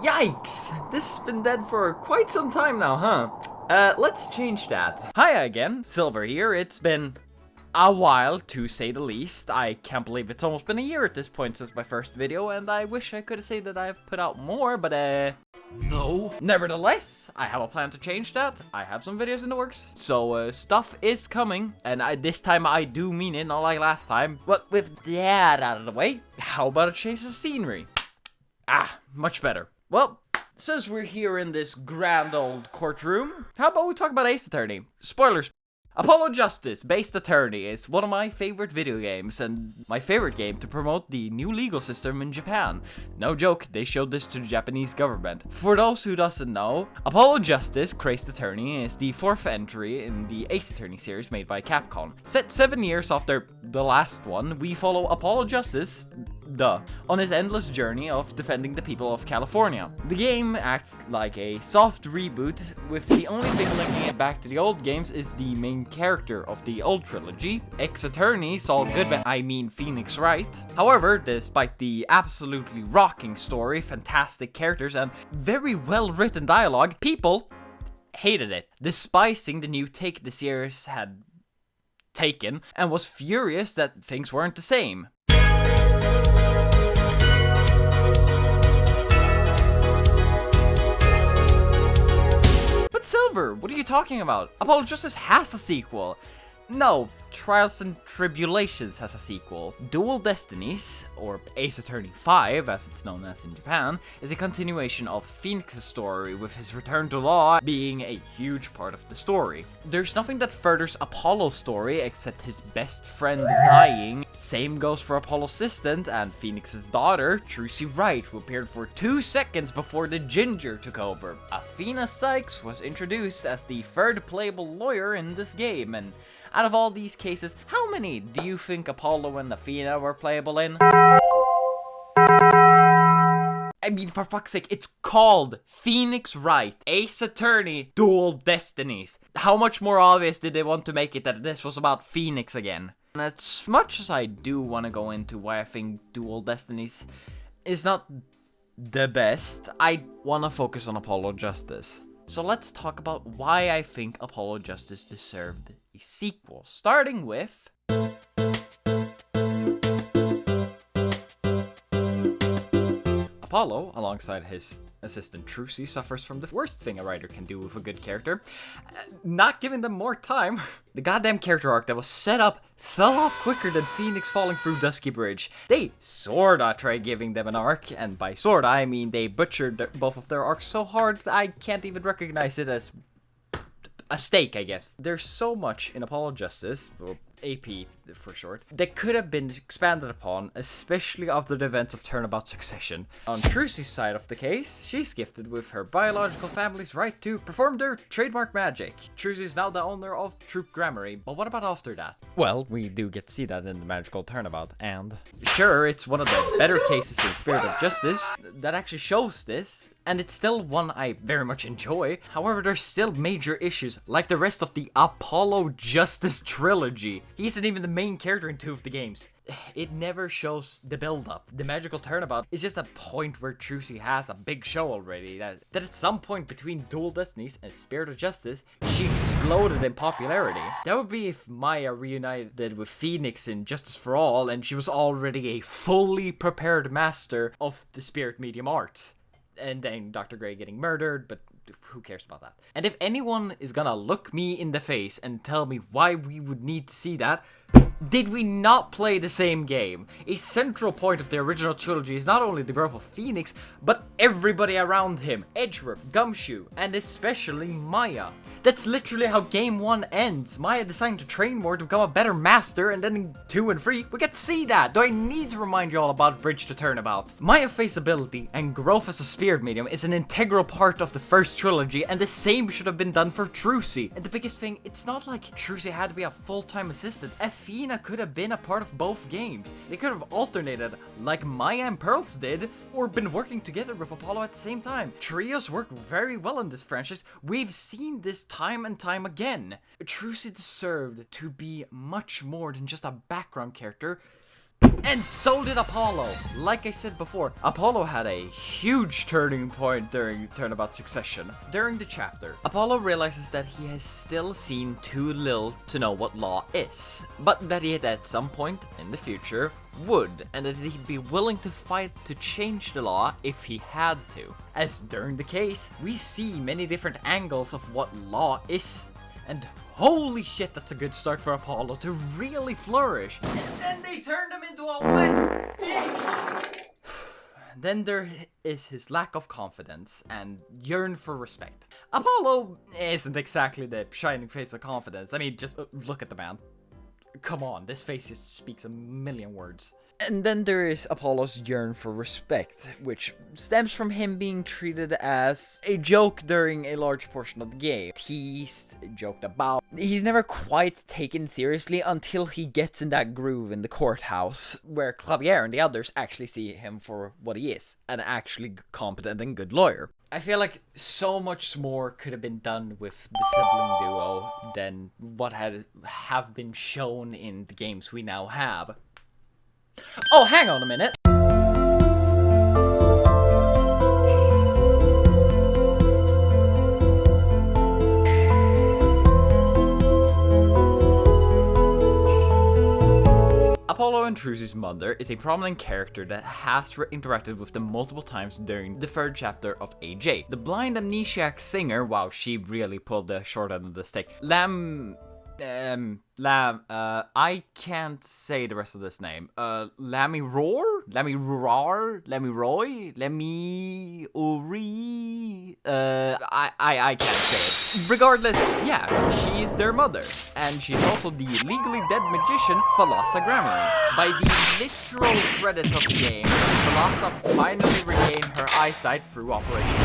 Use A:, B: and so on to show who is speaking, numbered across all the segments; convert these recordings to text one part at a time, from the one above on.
A: Yikes! This has been dead for quite some time now, huh? Let's change that. Hiya again, Silver here. It's been a while, to say the least. I can't believe it's almost been a year at this point since my first video, and I wish I could have said that I've put out more, but no. Nevertheless, I have a plan to change that. I have some videos in the works, so stuff is coming, and this time I do mean it, not like last time. But with that out of the way, how about a change of scenery? Much better. Well, since we're here in this grand old courtroom, how about we talk about Ace Attorney? Spoilers. Apollo Justice Based Attorney is one of my favorite video games, and my favorite game to promote the new legal system in Japan. No joke, they showed this to the Japanese government. For those who doesn't know, Apollo Justice Based Attorney is the fourth entry in the Ace Attorney series made by Capcom. Set 7 years after the last one, we follow Apollo Justice on his endless journey of defending the people of California. The game acts like a soft reboot, with the only thing linking it back to the old games is the main character of the old trilogy, ex-attorney Saul Goodman, Phoenix Wright. However, despite the absolutely rocking story, fantastic characters, and very well written dialogue, people hated it, despising the new take the series had taken, and was furious that things weren't the same. Silver, what are you talking about? Apollo Justice has a sequel. No, Trials and Tribulations has a sequel. Dual Destinies, or Ace Attorney 5, as it's known as in Japan, is a continuation of Phoenix's story, with his return to law being a huge part of the story. There's nothing that furthers Apollo's story except his best friend dying. Same goes for Apollo's assistant and Phoenix's daughter, Trucy Wright, who appeared for 2 seconds before the Ginger took over. Athena Sykes was introduced as the third playable lawyer in this game, and out of all these cases, how many do you think Apollo and Athena were playable in? I mean, for fuck's sake, it's called Phoenix Wright, Ace Attorney, Dual Destinies. How much more obvious did they want to make it that this was about Phoenix again? And as much as I do want to go into why I think Dual Destinies is not the best, I want to focus on Apollo Justice. So let's talk about why I think Apollo Justice deserved a sequel, starting with Apollo, alongside his assistant Trucy, suffers from the worst thing a writer can do with a good character, not giving them more time. The goddamn character arc that was set up fell off quicker than Phoenix falling through Dusky Bridge. They sorta tried giving them an arc, and by sorta I mean they butchered both of their arcs so hard I can't even recognize it as a stake, I guess. There's so much in Apollo Justice, or AP for short, that could have been expanded upon, especially after the events of Turnabout Succession. On Trucy's side of the case, she's gifted with her biological family's right to perform their trademark magic. Trucy is now the owner of Troop Gramarye, but what about after that? Well, we do get to see that in the Magical Turnabout, and sure, it's one of the better cases in Spirit of Justice that actually shows this, and it's still one I very much enjoy. However, there's still major issues, like the rest of the Apollo Justice trilogy. He isn't even the main character in 2 of the games. It never shows the build-up. The Magical Turnabout is just a point where Trucy has a big show already, that at some point between Dual Destinies and Spirit of Justice, she exploded in popularity. That would be if Maya reunited with Phoenix in Justice for All, and she was already a fully prepared master of the spirit medium arts. And then Dr. Gray getting murdered, but who cares about that? And if anyone is gonna look me in the face and tell me why we would need to see that, did we not play the same game? A central point of the original trilogy is not only the growth of Phoenix, but everybody around him. Edgeworth, Gumshoe, and especially Maya. That's literally how game 1 ends. Maya deciding to train more to become a better master, and then in 2 and 3, we get to see that. Do I need to remind you all about Bridge to Turnabout? Maya face ability and growth as a spirit medium is an integral part of the first trilogy, and the same should have been done for Trucy. And the biggest thing, it's not like Trucy had to be a full-time assistant. Athena could have been a part of both games. They could have alternated like Maya and Pearls did, or been working together with Apollo at the same time. Trios work very well in this franchise. We've seen this time and time again. Trucy deserved to be much more than just a background character, And so did Apollo. Like I said before, Apollo had a huge turning point during Turnabout Succession. During the chapter, Apollo realizes that he has still seen too little to know what law is, but that he at some point in the future would, and that he'd be willing to fight to change the law if he had to. As during the case, we see many different angles of what law is, and holy shit, that's a good start for Apollo to really flourish. And then they turned him into a wet fish. Then there is his lack of confidence and yearn for respect. Apollo isn't exactly the shining face of confidence. I mean, just look at the man. Come on, this face just speaks a million words. And then there is Apollo's yearn for respect, which stems from him being treated as a joke during a large portion of the game. Teased, joked about. He's never quite taken seriously until he gets in that groove in the courthouse, where Clavier and the others actually see him for what he is, an actually competent and good lawyer. I feel like so much more could have been done with the sibling duo than what have been shown in the games we now have. Oh, hang on a minute. Apollo and Trucy's mother is a prominent character that has interacted with them multiple times during the third chapter of AJ. The blind amnesiac singer, wow, she really pulled the short end of the stick. I can't say the rest of this name. Lammy Roar? Lammy Roar? Lammy Roy? Lammy Uri? I can't say it. Regardless, yeah, she's their mother. And she's also the legally dead magician, Thalassa Grammary. By the literal credits of the game, Thalassa finally regained her eyesight through Operation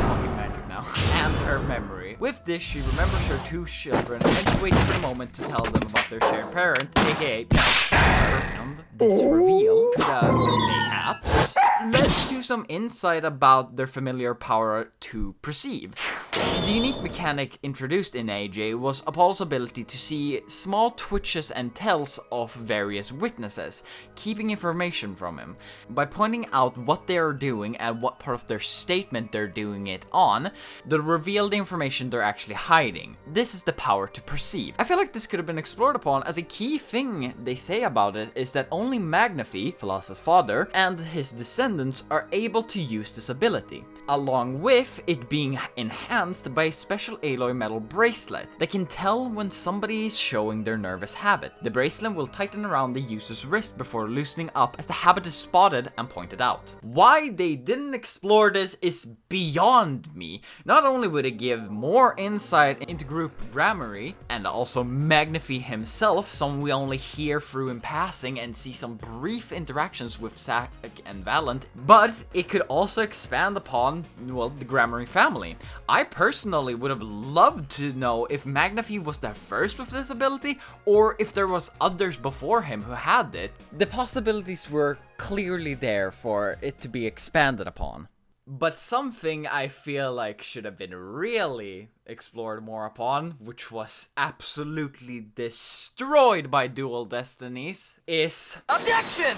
A: fucking magic now. And her memory. With this, she remembers her two children, and she waits for a moment to tell them about their shared parent, aka and this reveal could perhaps led to some insight about their familiar power to perceive. The unique mechanic introduced in AJ was Apollo's ability to see small twitches and tells of various witnesses, keeping information from him. By pointing out what they are doing and what part of their statement they're doing it on, they'll reveal the information they're actually hiding. This is the power to perceive. I feel like this could have been explored upon, as a key thing they say about it is that only Magnifi, Thalassa's father, and his descendants are able to use this ability, along with it being enhanced by a special alloy metal bracelet that can tell when somebody is showing their nervous habit. The bracelet will tighten around the user's wrist before loosening up as the habit is spotted and pointed out. Why they didn't explore this is beyond me. Not only would it give more insight into group Grammary, and also Magnifi himself, someone we only hear through in passing and see some brief interactions with Zack and Valent, but it could also expand upon, well, the Grammary family. I personally would have loved to know if Magnifi was the first with this ability, or if there was others before him who had it. The possibilities were clearly there for it to be expanded upon. But something I feel like should have been really explored more upon, which was absolutely destroyed by Dual Destinies, is objection!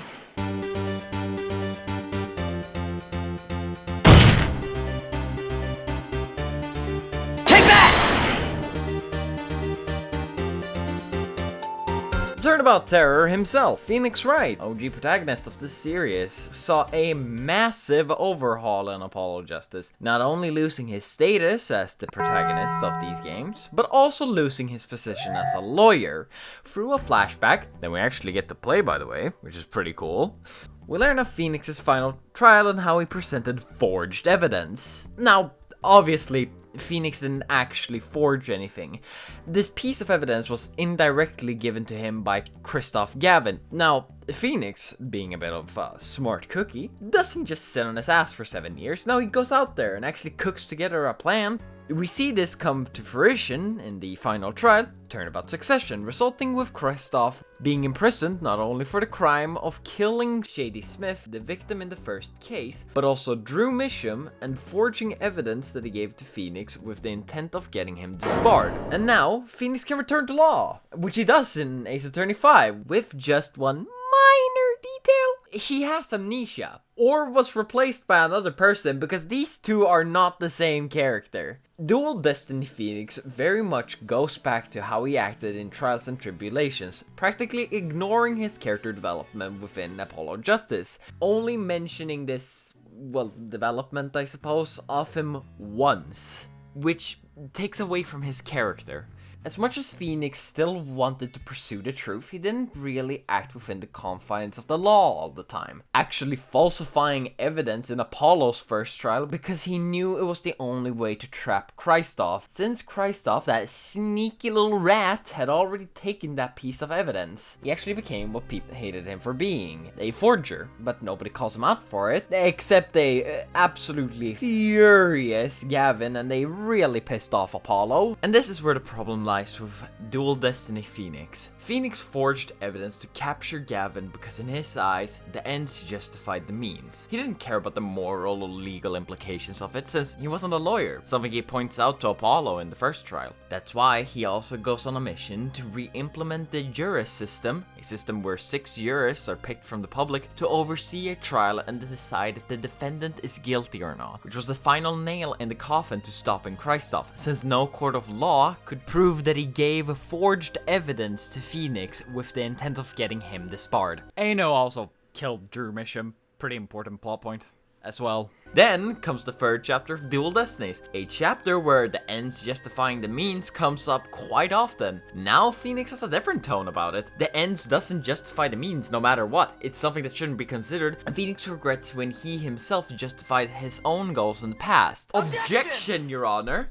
A: Turnabout Terror himself, Phoenix Wright, OG protagonist of this series, saw a massive overhaul in Apollo Justice, not only losing his status as the protagonist of these games, but also losing his position as a lawyer. Through a flashback, that we actually get to play by the way, which is pretty cool, we learn of Phoenix's final trial and how he presented forged evidence. Now, obviously, Phoenix didn't actually forge anything. This piece of evidence was indirectly given to him by Christoph Gavin. Now, Phoenix, being a bit of a smart cookie, doesn't just sit on his ass for 7 years. No, he goes out there and actually cooks together a plan. We see this come to fruition in the final trial, Turnabout Succession, resulting with Christoph being imprisoned not only for the crime of killing Shady Smith, the victim in the first case, but also Drew Misham and forging evidence that he gave to Phoenix with the intent of getting him disbarred. And now, Phoenix can return to law, which he does in Ace Attorney 5, with just one minor detail. He has amnesia, or was replaced by another person, because these two are not the same character. Dual Destiny Phoenix very much goes back to how he acted in Trials and Tribulations, practically ignoring his character development within Apollo Justice, only mentioning this, well, development, I suppose, of him once, which takes away from his character. As much as Phoenix still wanted to pursue the truth, he didn't really act within the confines of the law all the time, actually falsifying evidence in Apollo's first trial because he knew it was the only way to trap Christoph, since Christoph, that sneaky little rat, had already taken that piece of evidence. He actually became what people hated him for being, a forger, but nobody calls him out for it, except a absolutely furious Gavin, and they really pissed off Apollo. And this is where the problem lies with Dual Destiny Phoenix. Phoenix forged evidence to capture Gavin because in his eyes, the ends justified the means. He didn't care about the moral or legal implications of it since he wasn't a lawyer, something he points out to Apollo in the first trial. That's why he also goes on a mission to re-implement the juris system, a system where 6 jurists are picked from the public to oversee a trial and decide if the defendant is guilty or not, which was the final nail in the coffin to stopping Christoph, since no court of law could prove that he gave forged evidence to Phoenix with the intent of getting him disbarred. Ano also killed Drew Misham, pretty important plot point as well. Then comes the third chapter of Dual Destinies, a chapter where the ends justifying the means comes up quite often. Now Phoenix has a different tone about it. The ends doesn't justify the means no matter what. It's something that shouldn't be considered, and Phoenix regrets when he himself justified his own goals in the past. Objection, Your Honor!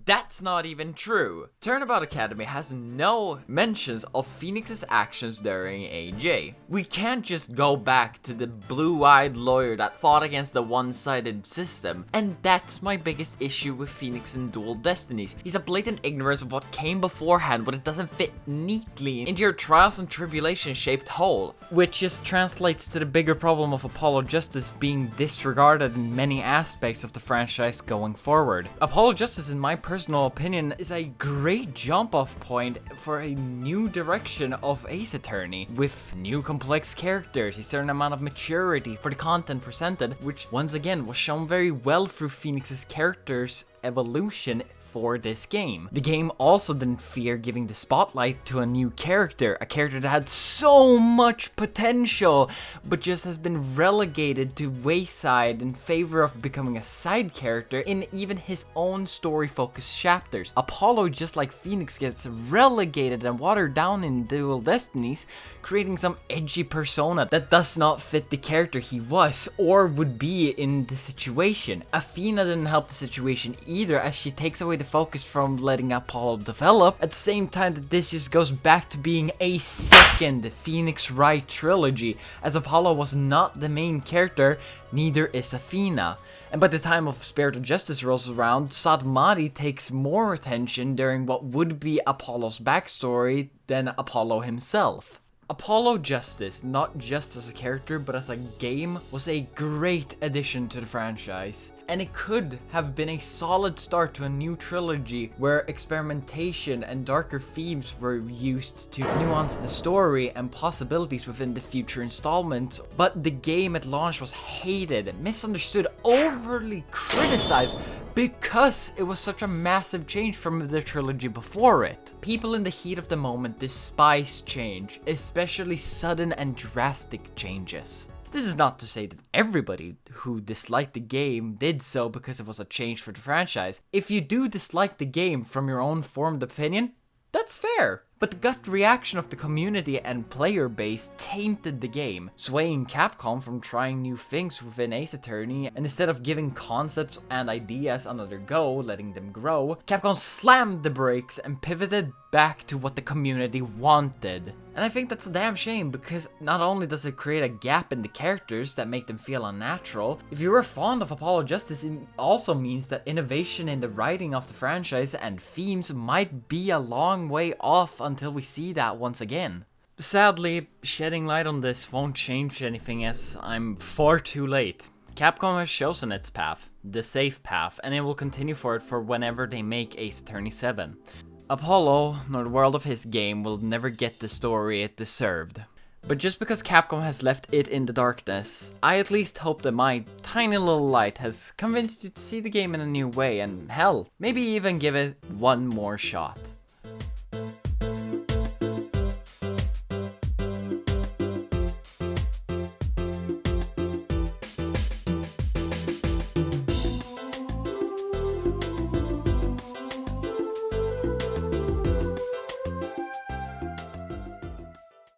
A: That's not even true. Turnabout Academy has no mentions of Phoenix's actions during AJ. We can't just go back to the blue-eyed lawyer that fought against the one-sided system, and that's my biggest issue with Phoenix in Dual Destinies. He's a blatant ignorance of what came beforehand, but it doesn't fit neatly into your Trials and Tribulations shaped whole, which just translates to the bigger problem of Apollo Justice being disregarded in many aspects of the franchise going forward. Apollo Justice, in my personal opinion, is a great jump-off point for a new direction of Ace Attorney, with new complex characters, a certain amount of maturity for the content presented, which once again was shown very well through Phoenix's character's evolution for this game. The game also didn't fear giving the spotlight to a new character, a character that had so much potential, but just has been relegated to wayside in favor of becoming a side character in even his own story-focused chapters. Apollo, just like Phoenix, gets relegated and watered down in Dual Destinies, creating some edgy persona that does not fit the character he was or would be in the situation. Athena didn't help the situation either, as she takes away the focus from letting Apollo develop, at the same time that this just goes back to being a second Phoenix Wright trilogy, as Apollo was not the main character, neither is Athena. And by the time of Spirit of Justice rolls around, Sadmati takes more attention during what would be Apollo's backstory than Apollo himself. Apollo Justice, not just as a character but as a game, was a great addition to the franchise. And it could have been a solid start to a new trilogy where experimentation and darker themes were used to nuance the story and possibilities within the future installments. But the game at launch was hated, misunderstood, overly criticized because it was such a massive change from the trilogy before it. People in the heat of the moment despise change, especially sudden and drastic changes. This is not to say that everybody who disliked the game did so because it was a change for the franchise. If you do dislike the game from your own formed opinion, that's fair. But the gut reaction of the community and player base tainted the game, swaying Capcom from trying new things within Ace Attorney, and instead of giving concepts and ideas another go, letting them grow, Capcom slammed the brakes and pivoted back to what the community wanted. And I think that's a damn shame, because not only does it create a gap in the characters that make them feel unnatural, if you were fond of Apollo Justice, it also means that innovation in the writing of the franchise and themes might be a long way off until we see that once again. Sadly, shedding light on this won't change anything, as I'm far too late. Capcom has chosen its path, the safe path, and it will continue for it for whenever they make Ace Attorney 7. Apollo, nor the world of his game, will never get the story it deserved. But just because Capcom has left it in the darkness, I at least hope that my tiny little light has convinced you to see the game in a new way and hell, maybe even give it one more shot.